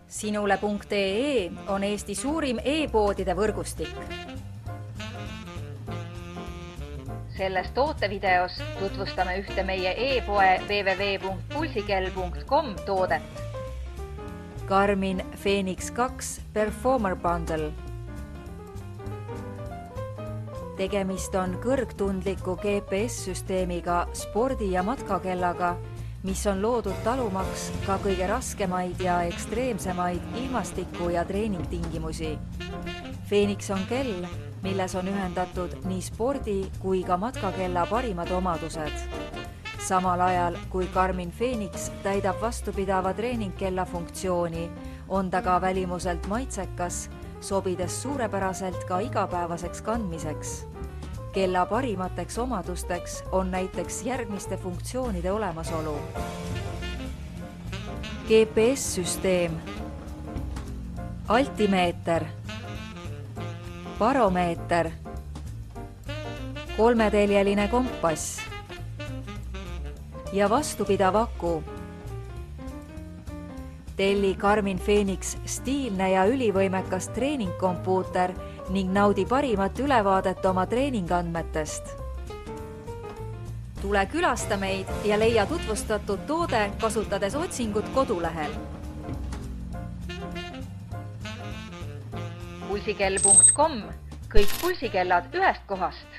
Sinule.ee on Eesti suurim e-poodide võrgustik. Selles tootevideos tutvustame ühte meie e-poe www.pulsikell.com toodet. Garmin Fenix 2 Performer Bundle. Tegemist on kõrgtundliku GPS-süsteemiga spordi- ja matkakellaga, mis on loodud talumaks ka kõige raskemaid ja ekstreemsemaid ilmastiku- ja treeningtingimusi. Fenix on kell, milles on ühendatud nii spordi- kui ka matkakella parimad omadused. Samal ajal, kui Garmin Fenix täidab vastupidava treeningkella funktsiooni, on ta ka välimuselt maitsekas, sobides suurepäraselt ka igapäevaseks kandmiseks. Kella parimateks omadusteks on näiteks järgmiste funktsioonide olemasolu. GPS-süsteem, altimeeter, baromeeter, kolmeteljeline kompass ja vastupidav aku. Telli Garmin Fenix stiilne ja ülivõimekas treeningkompuuter ning naudi parimat ülevaadet oma treeningandmetest. Tule külasta meid ja leia tutvustatud toode kasutades otsingut kodulehel. Pulsikell.com, kõik pulsikellad ühest kohast.